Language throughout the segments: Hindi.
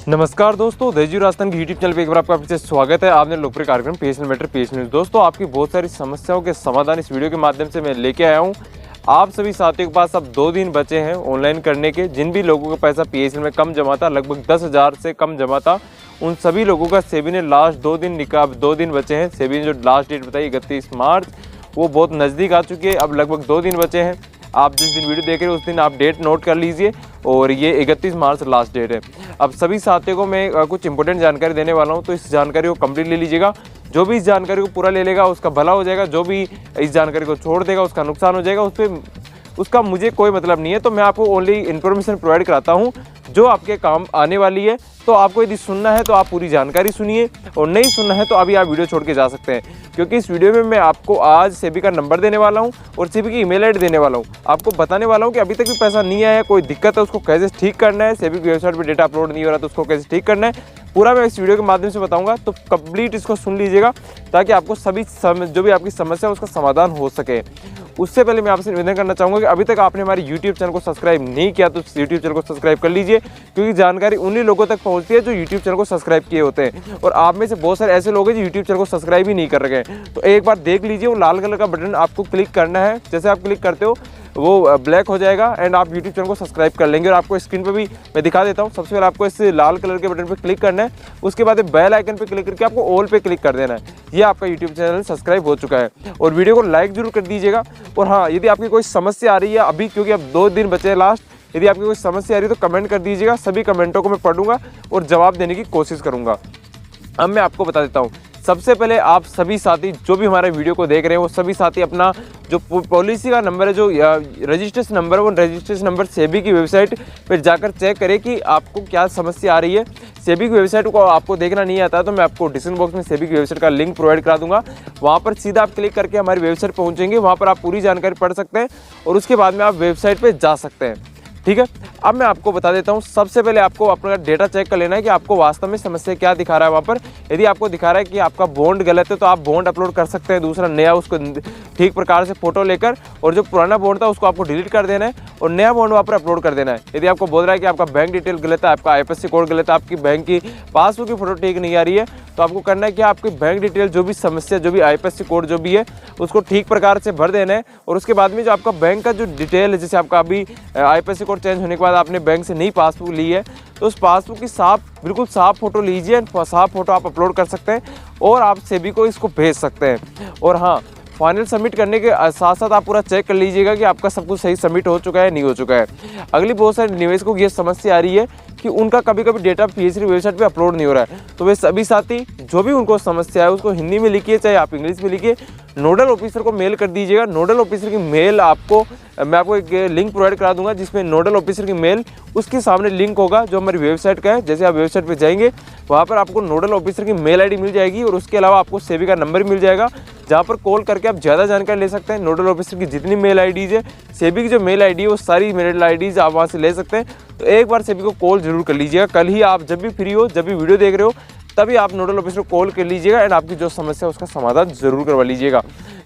नमस्कार दोस्तों, देजू राजस्थान की यूट्यूब चैनल पे एक बार आपका फिर से स्वागत है। आपने लोकप्रिय कार्यक्रम पीएसएल मैटर पीएसएल न्यूज़। दोस्तों, आपकी बहुत सारी समस्याओं के समाधान इस वीडियो के माध्यम से मैं लेके आया हूं। आप सभी साथियों के पास अब 2 दिन बचे हैं ऑनलाइन करने के। जिन भी लोगों का पैसा पीएसएल में कम जमा था, लगभग 10,000 से कम जमा था, उन सभी लोगों का सेबी ने लास्ट 2 दिन निकाल 2 दिन बचे हैं। सेबी ने जो लास्ट डेट बताई 31 मार्च, वो बहुत नज़दीक आ चुकी है। अब लगभग 2 दिन बचे हैं। आप जिस दिन वीडियो देख रहे हो उस दिन आप डेट नोट कर लीजिए और ये 31 मार्च लास्ट डेट है। अब सभी साथियों को मैं कुछ इंपॉर्टेंट जानकारी देने वाला हूं, तो इस जानकारी को कंप्लीट ले लीजिएगा। जो भी इस जानकारी को पूरा ले लेगा उसका भला हो जाएगा, जो भी इस जानकारी को छोड़ देगा उसका नुकसान हो जाएगा। उसका मुझे कोई मतलब नहीं है। तो मैं आपको ओनली इन्फॉर्मेशन प्रोवाइड कराता हूँ जो आपके काम आने वाली है। तो आपको यदि सुनना है तो आप पूरी जानकारी सुनिए, और नहीं सुनना है तो अभी आप वीडियो छोड़ के जा सकते हैं, क्योंकि इस वीडियो में मैं आपको आज सेबी का नंबर देने वाला हूं और सेबी की ईमेल आईडी देने वाला हूं। आपको बताने वाला हूं कि अभी तक भी पैसा नहीं आया है, कोई दिक्कत है उसको कैसे ठीक करना है, सेबी की वेबसाइट पर डेटा अपलोड नहीं हो रहा तो उसको कैसे ठीक करना है, पूरा मैं इस वीडियो के माध्यम से बताऊंगा। तो कंप्लीट इसको सुन लीजिएगा ताकि आपको सभी जो भी आपकी समस्या है उसका समाधान हो सके। उससे पहले मैं आपसे निवेदन करना चाहूँगा कि अभी तक आपने हमारे यूट्यूब चैनल को सब्सक्राइब नहीं किया तो यूट्यूब चैनल को सब्सक्राइब कर लीजिए, क्योंकि जानकारी उन्हीं लोगों तक पहुँचती है जो यूट्यूब चैनल को सब्सक्राइब किए होते हैं। और आप में से बहुत सारे ऐसे लोग हैं जो यूट्यूब चैनल को सब्सक्राइब ही नहीं कर रहे हैं। तो एक बार देख लीजिए, वो लाल कलर का बटन आपको क्लिक करना है। जैसे आप क्लिक करते हो वो ब्लैक हो जाएगा एंड आप यूट्यूब चैनल को सब्सक्राइब कर लेंगे। और आपको स्क्रीन पे भी मैं दिखा देता हूँ। सबसे पहले आपको इस लाल कलर के बटन पे क्लिक करना है, उसके बाद बेल आइकन पे क्लिक करके आपको ऑल पे क्लिक कर देना है। ये आपका यूट्यूब चैनल सब्सक्राइब हो चुका है। और वीडियो को लाइक जरूर कर दीजिएगा। और हाँ, यदि आपकी कोई समस्या आ रही है अभी, क्योंकि अब 2 दिन बचे हैं लास्ट, यदि आपकी कोई समस्या आ रही है तो कमेंट कर दीजिएगा। सभी कमेंटों को मैं पढ़ूंगा और जवाब देने की कोशिश करूंगा। अब मैं आपको बता देता हूँ। सबसे पहले आप सभी साथी जो भी हमारे वीडियो को देख रहे हैं वो सभी साथी अपना जो पॉलिसी का नंबर है, जो रजिस्ट्रेशन नंबर है, वो रजिस्ट्रेशन नंबर सेबी की वेबसाइट पर जाकर चेक करें कि आपको क्या समस्या आ रही है। सेबी की वेबसाइट को आपको देखना नहीं आता तो मैं आपको डिस्क्रिप्शन बॉक्स में सेबी की वेबसाइट का लिंक प्रोवाइड करा दूंगा। वहाँ पर सीधा आप क्लिक करके हमारी वेबसाइट पहुँचेंगे। वहाँ पर आप पूरी जानकारी पढ़ सकते हैं और उसके बाद में आप वेबसाइट पर जा सकते हैं। ठीक है, अब मैं आपको बता देता हूँ। सबसे पहले आपको अपना डेटा चेक कर लेना है कि आपको वास्तव में समस्या क्या दिखा रहा है वहाँ पर। यदि आपको दिखा रहा है कि आपका बॉन्ड गलत है तो आप बॉन्ड अपलोड कर सकते हैं, दूसरा नया उसको ठीक प्रकार से फोटो लेकर, और जो पुराना बॉन्ड था उसको आपको डिलीट कर देना है और नया बॉन्ड वहाँ पर अपलोड कर देना है। यदि आपको बोल रहा है कि आपका बैंक डिटेल गलत है, आपका आईएफएससी कोड गलत है, आपकी बैंक की पासबुक की फोटो ठीक नहीं आ रही है, तो आपको करना है कि आपकी बैंक डिटेल जो भी समस्या, जो भी आईएफएससी कोड जो भी है उसको ठीक प्रकार से भर देना है। और उसके बाद में जो आपका बैंक का जो डिटेल है, जैसे आपका अभी आईएफएससी कोड चेंज होने के बाद आपने बैंक से नई पासबुक ली है, तो उस पासबुक की बिल्कुल साफ फोटो लीजिए। साफ फोटो आप अपलोड कर सकते हैं और आप सेबी को इसको भेज सकते हैं। और हाँ, फाइनल सबमिट करने के साथ साथ आप पूरा चेक कर लीजिएगा कि आपका सब कुछ सही सबमिट हो चुका है नहीं हो चुका है। अगली बहुत सारे निवेशकों को ये समस्या आ रही है कि उनका कभी कभी डेटा पीएसएल वेबसाइट पे अपलोड नहीं हो रहा है। तो वे सभी साथी जो भी उनको समस्या है उसको हिंदी में लिखिए, चाहे आप इंग्लिश में लिखिए, नोडल ऑफिसर को मेल कर दीजिएगा। नोडल ऑफिसर की मेल मैं आपको एक लिंक प्रोवाइड करा दूंगा जिसमें नोडल ऑफिसर की मेल, उसके सामने लिंक होगा जो हमारी वेबसाइट का है। जैसे आप वेबसाइट पे जाएंगे वहाँ पर आपको नोडल ऑफिसर की मेल आईडी मिल जाएगी और उसके अलावा आपको सेबी का नंबर मिल जाएगा, जहाँ पर कॉल करके आप ज़्यादा जानकारी ले सकते हैं। नोडल ऑफिसर की जितनी मेल आईडीज़ है, सेबी की जो मेल आईडी है वो सारी मेल आईडीज़ आप वहाँ से ले सकते हैं। तो एक बार सेबी को कॉल जरूर कर लीजिएगा। कल ही आप जब भी फ्री हो, जब भी वीडियो देख रहे हो, तभी आप नोडल ऑफिसर को कॉल कर लीजिएगा एंड आपकी जो समस्या है उसका समाधान जरूर करवा लीजिएगा।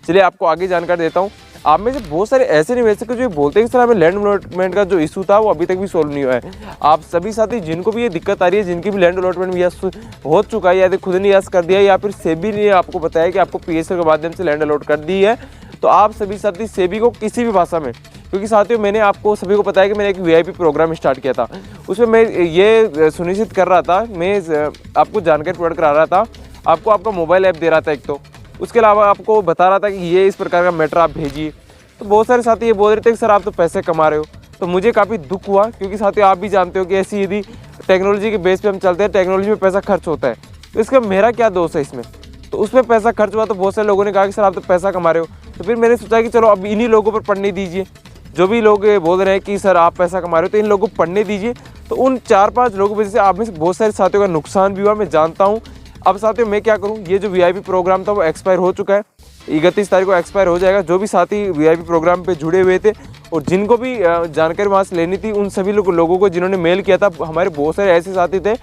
चलिए आपको आगे जानकारी देता हूँ। आप में से बहुत सारे ऐसे निवेशक जो बोलते हैं कि सर हमें लैंड अलॉटमेंट का जो इशू था वो अभी तक भी सोल्व नहीं हुआ है। आप सभी साथी जिनको भी ये दिक्कत आ रही है, जिनकी भी लैंड अलॉटमेंट यस हो चुका है, या तो खुद ने यस कर दिया या फिर सेबी ने आपको बताया कि आपको पीएसएल के माध्यम से लैंड अलॉट कर दी है, तो आप सभी साथी सेबी को किसी भी भाषा में, क्योंकि साथियों मैंने आपको सभी को बताया कि मैंने एक वीआईपी प्रोग्राम स्टार्ट किया था, उसमें मैं ये सुनिश्चित कर रहा था, मैं आपको जानकारी प्रोवाइड करा रहा था, आपको आपका मोबाइल ऐप दे रहा था एक, तो उसके अलावा आपको बता रहा था कि ये इस प्रकार का मैटर आप भेजिए। तो बहुत सारे साथी ये बोल रहे थे कि सर आप तो पैसे कमा रहे हो। तो मुझे काफ़ी दुख हुआ, क्योंकि साथियों आप भी जानते हो कि ऐसी यदि टेक्नोलॉजी के बेस पे हम चलते हैं, टेक्नोलॉजी में पैसा खर्च होता है, तो इसका मेरा क्या दोष है इसमें। तो उसमें पैसा खर्च हुआ तो बहुत सारे लोगों ने कहा कि सर आप तो पैसा कमा रहे हो। तो फिर मैंने सोचा कि चलो अब इन्हीं लोगों पर पढ़ने दीजिए, जो भी लोग बोल रहे हैं कि सर आप पैसा कमा रहे हो, तो इन लोगों को पढ़ने दीजिए। तो उन 4-5 लोगों की वजह से आप में से बहुत सारे साथियों का नुकसान भी हुआ, मैं जानता हूँ। अब साथियों मैं क्या करूँ, ये जो वीआईपी प्रोग्राम था वो एक्सपायर हो चुका है, 31 तारीख को एक्सपायर हो जाएगा। जो भी साथी वीआईपी प्रोग्राम पे जुड़े हुए थे और जिनको भी जानकारी वहाँ से लेनी थी, उन सभी लोगों को जिन्होंने मेल किया था, हमारे बहुत सारे ऐसे साथी थे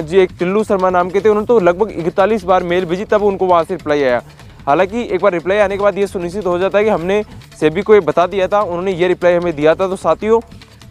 जी, एक टिल्लू शर्मा नाम के थे, उन्होंने तो लगभग 41 बार मेल भेजी तब उनको वहाँ से रिप्लाई आया। हालांकि एक बार रिप्लाई आने के बाद ये सुनिश्चित हो जाता है कि हमने सेबी को ये बता दिया था, उन्होंने ये रिप्लाई हमें दिया था। तो साथियों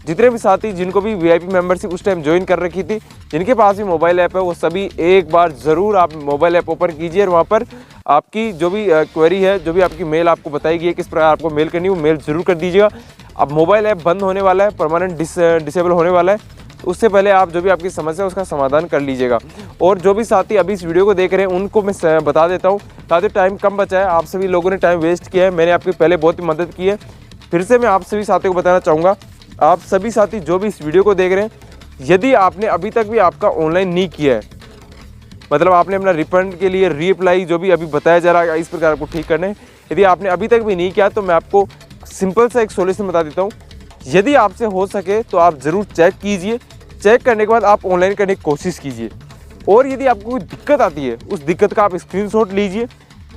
जितने भी साथी जिनको भी VIP मेंबरशिप उस टाइम ज्वाइन कर रखी थी, जिनके पास भी मोबाइल ऐप है, वो सभी एक बार ज़रूर आप मोबाइल ऐप ओपन कीजिए और वहाँ पर आपकी जो भी क्वेरी है, जो भी आपकी मेल आपको बताई गई है किस प्रकार आपको मेल करनी है, वो मेल ज़रूर कर दीजिएगा। अब मोबाइल ऐप बंद होने वाला है, परमानेंट डिसेबल होने वाला है, उससे पहले आप जो भी आपकी समस्या है उसका समाधान कर लीजिएगा। और जो भी साथी अभी इस वीडियो को देख रहे हैं उनको मैं बता देता हूँ, साथियों टाइम कम बचा है, आप सभी लोगों ने टाइम वेस्ट किया है, मैंने आपकी पहले बहुत ही मदद की है। फिर से मैं आप सभी साथियों को बताना चाहूँगा, आप सभी साथी जो भी इस वीडियो को देख रहे हैं, यदि आपने अभी तक भी आपका ऑनलाइन नहीं किया है, मतलब आपने अपना रिफंड के लिए रीअप्लाई जो भी अभी बताया जा रहा है इस प्रकार आपको ठीक करना है, यदि आपने अभी तक भी नहीं किया तो मैं आपको सिंपल सा एक सॉल्यूशन बता देता हूँ। यदि आपसे हो सके तो आप ज़रूर चेक कीजिए, चेक करने के बाद आप ऑनलाइन करने की कोशिश कीजिए। और यदि आपको कोई दिक्कत आती है, उस दिक्कत का आप स्क्रीनशॉट लीजिए,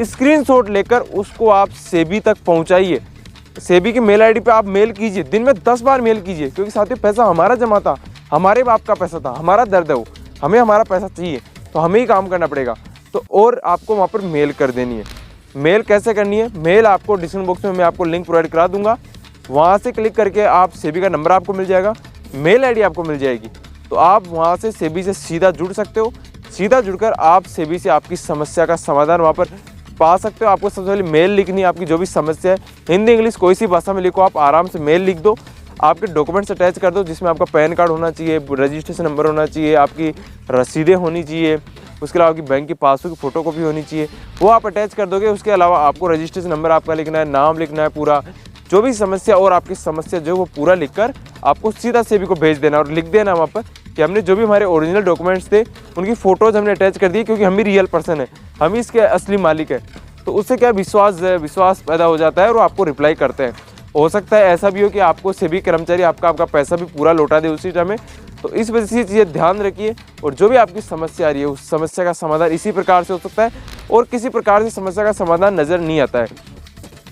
स्क्रीनशॉट लेकर उसको आप सेबी तक पहुंचाइए। सेबी की मेल आईडी पे आप मेल कीजिए, दिन में 10 बार मेल कीजिए, क्योंकि साथियों पैसा हमारा जमा था, हमारे बाप का पैसा था, हमारा दर्द है वो, हमें हमारा पैसा चाहिए, तो हमें ही काम करना पड़ेगा। तो और आपको वहाँ पर मेल कर देनी है। मेल कैसे करनी है, मेल आपको डिस्क्रिप्शन बॉक्स में मैं आपको लिंक प्रोवाइड करा दूंगा, वहाँ से क्लिक करके आप सेबी का नंबर आपको मिल जाएगा, मेल आईडी आपको मिल जाएगी, तो आप वहाँ से सेबी से सीधा जुड़ सकते हो। सीधा जुड़कर आप सेबी से आपकी समस्या का समाधान वहाँ पर पा सकते हो। आपको सबसे पहले मेल लिखनी है, आपकी जो भी समस्या है, हिंदी इंग्लिश कोई सी भाषा में लिखो, आप आराम से मेल लिख दो, आपके डॉक्यूमेंट्स अटैच कर दो, जिसमें आपका पैन कार्ड होना चाहिए, रजिस्ट्रेशन नंबर होना चाहिए, आपकी रसीदें होनी चाहिए, उसके अलावा आपकी बैंक की पासबुक की फ़ोटोकॉपी होनी चाहिए, वो आप अटैच कर दोगे। उसके अलावा आपको रजिस्ट्रेशन नंबर आपका लिखना है, नाम लिखना है पूरा, जो भी समस्या और आपकी समस्या जो वो पूरा लिखकर आपको सीधा सेबी को भेज देना और लिख देना वहाँ पर कि हमने जो भी हमारे ओरिजिनल डॉक्यूमेंट्स थे उनकी फ़ोटोज़ हमने अटैच कर दी, क्योंकि हम ही रियल पर्सन है, हम ही इसके असली मालिक है। तो उससे क्या विश्वास पैदा हो जाता है और आपको रिप्लाई करते हैं। हो सकता है ऐसा भी हो कि आपको सेबी कर्मचारी आपका पैसा भी पूरा लौटा दे उसी टाइम में। तो इस वजह से चीज़ें ध्यान रखिए, और जो भी आपकी समस्या आ रही है उस समस्या का समाधान इसी प्रकार से हो सकता है, और किसी प्रकार से समस्या का समाधान नज़र नहीं आता है।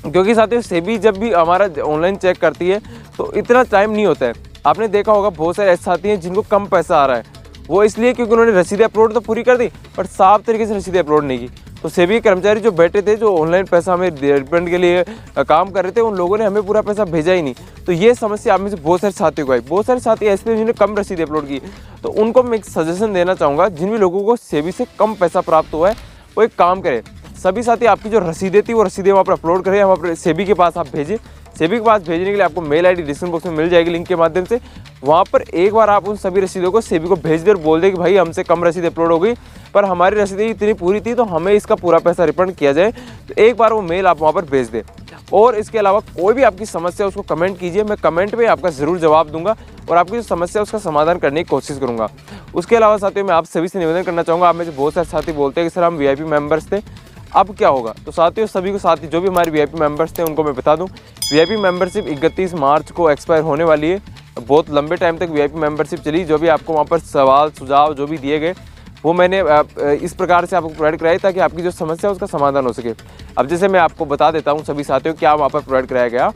क्योंकि साथियों सेबी जब भी हमारा ऑनलाइन चेक करती है तो इतना टाइम नहीं होता है। आपने देखा होगा बहुत सारे ऐसे साथी हैं जिनको कम पैसा आ रहा है, वो इसलिए क्योंकि उन्होंने रसीदें अपलोड तो पूरी कर दी बट साफ तरीके से रसीदें अपलोड नहीं की। तो सेबी कर्मचारी जो बैठे थे, जो ऑनलाइन पैसा हमें रिफंड के लिए काम कर रहे थे, उन लोगों ने हमें पूरा पैसा भेजा ही नहीं। तो ये समस्या आप में से बहुत सारे साथियों को आई। बहुत सारे साथी ऐसे थे जिन्होंने कम रसीदें अपलोड की। तो उनको मैं एक सजेशन देना चाहूँगा, जिन भी लोगों को सेबी से कम पैसा प्राप्त हुआ है वो एक काम करें, सभी साथी आपकी जो रसीदें थी वो रसीदें वहाँ पर अपलोड करें, वहाँ पर सेबी के पास आप भेजें। सेबी के पास भेजने के लिए आपको मेल आईडी डिस्क्रिप्शन बॉक्स में मिल जाएगी लिंक के माध्यम से। वहाँ पर एक बार आप उन सभी रसीदों को सेबी को भेज दें और बोल दें कि भाई हमसे कम रसीद अपलोड हो गई, पर हमारी रसीदें इतनी पूरी थी तो हमें इसका पूरा पैसा रिफंड किया जाए। तो एक बार वो मेल आप वहाँ पर भेज दें। और इसके अलावा कोई भी आपकी समस्या उसको कमेंट कीजिए, मैं कमेंट में आपका ज़रूर जवाब दूंगा और आपकी जो समस्या है उसका समाधान करने की कोशिश करूँगा। उसके अलावा साथियों मैं आप सभी से निवेदन करना चाहूँगा, आप में से बहुत सारे साथी बोलते हैं कि सर हम VIP मेंबर्स थे, अब क्या होगा। तो साथियों सभी को साथी जो भी हमारे VIP मेंबर्स थे उनको मैं बता दूं, VIP मेंबरशिप 31 मार्च को एक्सपायर होने वाली है। बहुत लंबे टाइम तक VIP मेंबरशिप चली। जो भी आपको वहां पर सवाल सुझाव जो भी दिए गए वो मैंने इस प्रकार से आपको प्रोवाइड कराई ताकि आपकी जो समस्या है उसका समाधान हो सके। अब जैसे मैं आपको बता देता हूँ सभी साथियों क्या वहाँ पर प्रोवाइड कराया गया।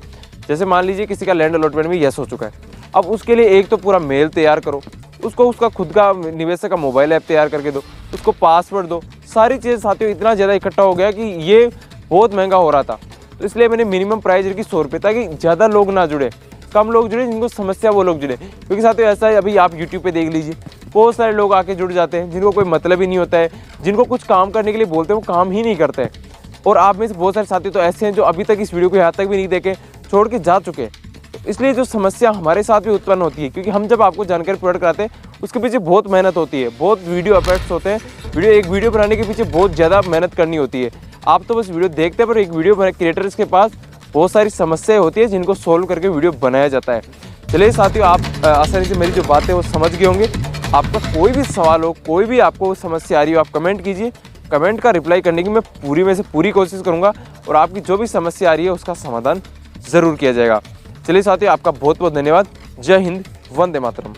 जैसे मान लीजिए किसी का लैंड अलॉटमेंट में यस हो चुका है, अब उसके लिए एक तो पूरा मेल तैयार करो, उसको उसका खुद का निवेशक का मोबाइल ऐप तैयार करके दो, उसको पासवर्ड दो, सारी चीज़ साथियों इतना ज़्यादा इकट्ठा हो गया कि ये बहुत महंगा हो रहा था। तो इसलिए मैंने मिनिमम प्राइस रखी 100 रुपये, ताकि ज़्यादा लोग ना जुड़े, कम लोग जुड़े, जिनको समस्या वो लोग जुड़े। क्योंकि साथियों ऐसा है, अभी आप YouTube पे देख लीजिए बहुत सारे लोग आके जुड़ जाते हैं जिनको कोई मतलब ही नहीं होता है, जिनको कुछ काम करने के लिए बोलते हैं वो काम ही नहीं करते हैं। और आप में से बहुत सारे साथी तो ऐसे हैं जो अभी तक इस वीडियो को यहाँ तक भी नहीं देखे, छोड़ के जा चुके हैं। तो इसलिए जो समस्या हमारे साथ भी उत्पन्न होती है, क्योंकि हम जब आपको जानकारी प्रोवाइड कराते हैं उसके पीछे बहुत मेहनत होती है, बहुत वीडियो एफर्ट्स होते हैं। एक वीडियो बनाने के पीछे बहुत ज़्यादा मेहनत करनी होती है। आप तो बस वीडियो देखते हैं, पर एक वीडियो क्रिएटर्स के पास बहुत सारी समस्याएं होती है जिनको सोल्व करके वीडियो बनाया जाता है। चलिए साथियों, आप आसानी से मेरी जो बातें वो समझ गए होंगे। आपका कोई भी सवाल हो, कोई भी आपको समस्या आ रही हो, आप कमेंट कीजिए। कमेंट का रिप्लाई करने की मैं पूरी में से पूरी कोशिश करूँगा और आपकी जो भी समस्या आ रही है उसका समाधान ज़रूर किया जाएगा। चलिए साथियों, आपका बहुत बहुत धन्यवाद। जय हिंद, वंदे मातरम।